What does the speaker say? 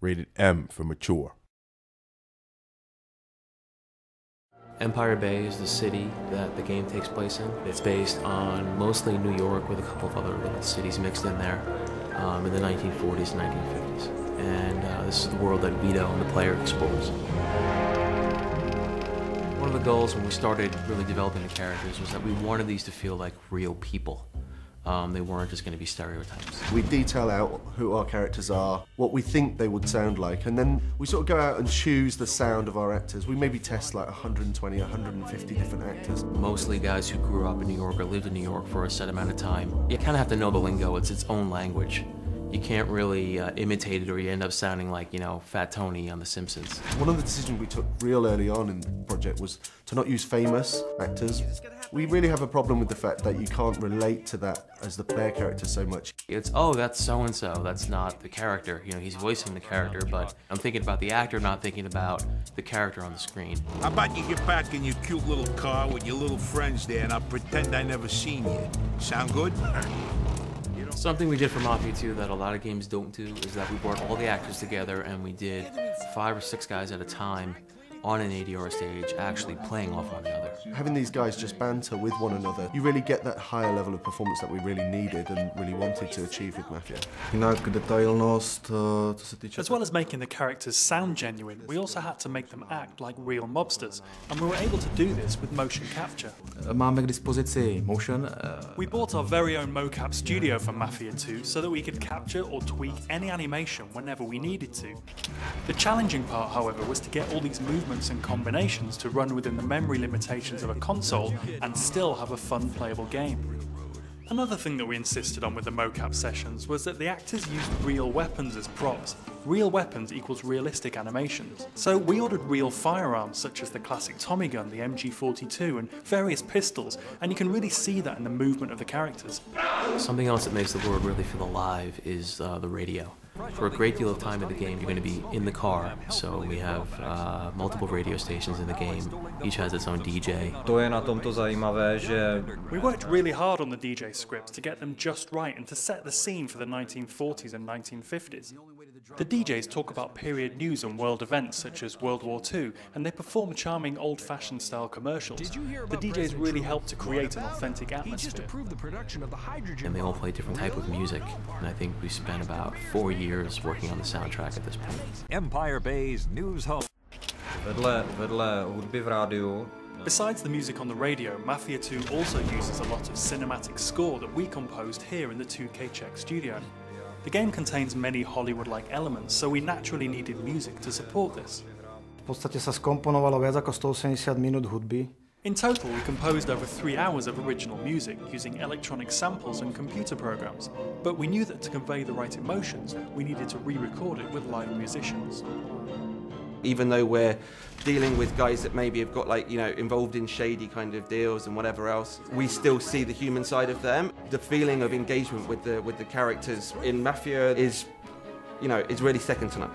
rated M for mature. Empire Bay is the city that the game takes place in. It's based on mostly New York with a couple of other little cities mixed in there in the 1940s and 1950s. And this is the world that Vito and the player explores. One of the goals when we started really developing the characters was that we wanted these to feel like real people. They weren't just going to be stereotypes. We detail out who our characters are, what we think they would sound like, and then we sort of go out and choose the sound of our actors. We maybe test like 120, 150 different actors. Mostly guys who grew up in New York or lived in New York for a set amount of time. You kind of have to know the lingo. It's its own language. You can't really imitate it or you end up sounding like, you know, Fat Tony on The Simpsons. One of the decisions we took real early on in the project was to not use famous actors. We really have a problem with the fact that you can't relate to that as the player character so much. It's, oh, that's so-and-so, that's not the character. You know, he's voicing the character, but I'm thinking about the actor, not thinking about the character on the screen. How about you get back in your cute little car with your little friends there and I'll pretend I never seen you. Sound good? Something we did for Mafia 2 that a lot of games don't do is that we brought all the actors together and we did 5 or 6 guys at a time on an ADR stage actually playing off one another. Having these guys just banter with one another, you really get that higher level of performance that we really needed and really wanted to achieve with Mafia. As well as making the characters sound genuine, we also had to make them act like real mobsters, and we were able to do this with motion capture. Máme k dispozici motion. We bought our very own mocap studio for Mafia 2 so that we could capture or tweak any animation whenever we needed to. The challenging part, however, was to get all these movements and combinations to run within the memory limitations of a console and still have a fun playable game. Another thing that we insisted on with the mocap sessions was that the actors used real weapons as props. Real weapons equals realistic animations. So we ordered real firearms such as the classic Tommy gun, the MG42 and various pistols, and you can really see that in the movement of the characters. Something else that makes the world really feel alive is the radio. For a great deal of time in the game, you're going to be in the car, so we have multiple radio stations in the game. Each has its own DJ. We worked really hard on the DJ scripts to get them just right and to set the scene for the 1940s and 1950s. The DJs talk about period news and world events such as World War II, and they perform charming old-fashioned style commercials. The DJs really help to create an authentic atmosphere. And they all play different type of music, and I think we spent about 4 years working on the soundtrack at this point. Empire Bay's news home. Vedle hudby v rádiu. Besides the music on the radio, Mafia 2 also uses a lot of cinematic score that we composed here in the 2K Czech studio. The game contains many Hollywood-like elements, so we naturally needed music to support this. V podstate sa skomponovalo viac ako 180 minút hudby. In total, we composed over 3 hours of original music using electronic samples and computer programs. But we knew that to convey the right emotions, we needed to re-record it with live musicians. Even though we're dealing with guys that maybe have got, like, you know, involved in shady kind of deals and whatever else, we still see the human side of them. The feeling of engagement with the characters in Mafia is, you know, is really second to none.